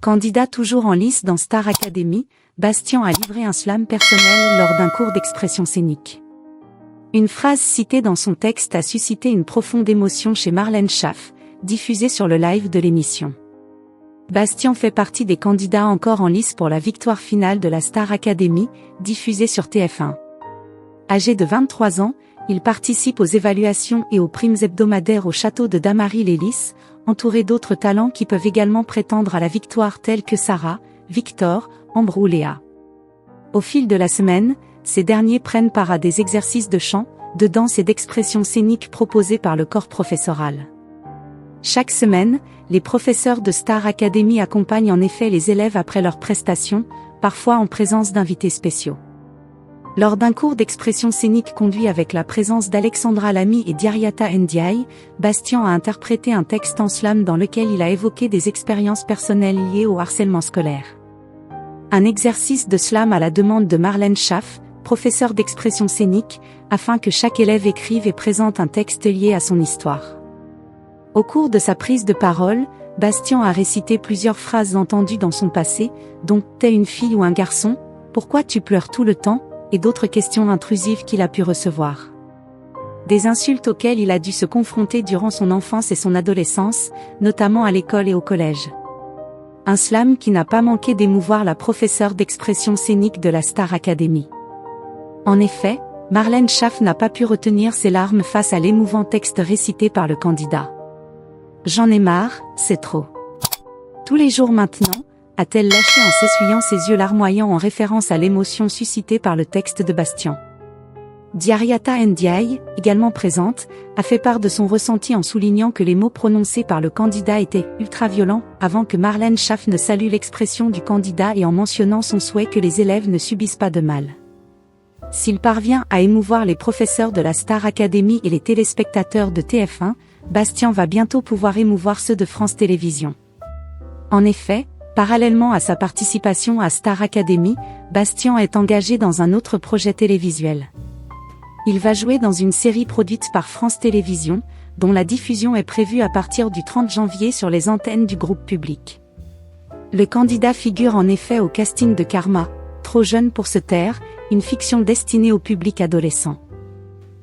Candidat toujours en lice dans Star Academy, Bastien a livré un slam personnel lors d'un cours d'expression scénique. Une phrase citée dans son texte a suscité une profonde émotion chez Marlène Schaff, diffusée sur le live de l'émission. Bastien fait partie des candidats encore en lice pour la victoire finale de la Star Academy, diffusée sur TF1. Âgé de 23 ans, il participe aux évaluations et aux primes hebdomadaires au château de Damary-les-Lys, entouré d'autres talents qui peuvent également prétendre à la victoire tels que Sarah, Victor, Ambre ou Léa. Au fil de la semaine, ces derniers prennent part à des exercices de chant, de danse et d'expression scénique proposés par le corps professoral. Chaque semaine, les professeurs de Star Academy accompagnent en effet les élèves après leurs prestations, parfois en présence d'invités spéciaux. Lors d'un cours d'expression scénique conduit avec la présence d'Alexandra Lamy et d'Yariata Ndiaye, Bastien a interprété un texte en slam dans lequel il a évoqué des expériences personnelles liées au harcèlement scolaire. Un exercice de slam à la demande de Marlène Schaff, professeure d'expression scénique, afin que chaque élève écrive et présente un texte lié à son histoire. Au cours de sa prise de parole, Bastien a récité plusieurs phrases entendues dans son passé, dont « T'es une fille ou un garçon ? Pourquoi tu pleures tout le temps ?» et d'autres questions intrusives qu'il a pu recevoir. Des insultes auxquelles il a dû se confronter durant son enfance et son adolescence, notamment à l'école et au collège. Un slam qui n'a pas manqué d'émouvoir la professeure d'expression scénique de la Star Academy. En effet, Marlène Schaff n'a pas pu retenir ses larmes face à l'émouvant texte récité par le candidat. « J'en ai marre, c'est trop. Tous les jours maintenant », a-t-elle lâché en s'essuyant ses yeux larmoyants en référence à l'émotion suscitée par le texte de Bastien. Yariata Ndiaye, également présente, a fait part de son ressenti en soulignant que les mots prononcés par le candidat étaient « ultra-violents » avant que Marlène Schaff ne salue l'expression du candidat et en mentionnant son souhait que les élèves ne subissent pas de mal. S'il parvient à émouvoir les professeurs de la Star Academy et les téléspectateurs de TF1, Bastien va bientôt pouvoir émouvoir ceux de France Télévisions. En effet, parallèlement à sa participation à Star Academy, Bastien est engagé dans un autre projet télévisuel. Il va jouer dans une série produite par France Télévisions, dont la diffusion est prévue à partir du 30 janvier sur les antennes du groupe public. Le candidat figure en effet au casting de Karma, Trop jeune pour se taire, une fiction destinée au public adolescent.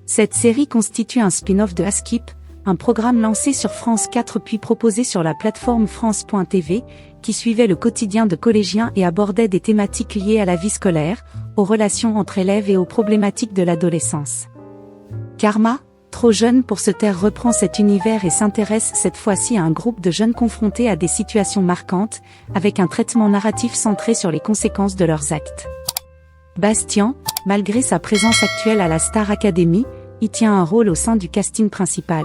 Cette série constitue un spin-off de Askip, un programme lancé sur France 4 puis proposé sur la plateforme France.tv, qui suivait le quotidien de collégiens et abordait des thématiques liées à la vie scolaire, aux relations entre élèves et aux problématiques de l'adolescence. Karma, Trop jeune pour se taire reprend cet univers et s'intéresse cette fois-ci à un groupe de jeunes confrontés à des situations marquantes, avec un traitement narratif centré sur les conséquences de leurs actes. Bastien, malgré sa présence actuelle à la Star Academy, y tient un rôle au sein du casting principal.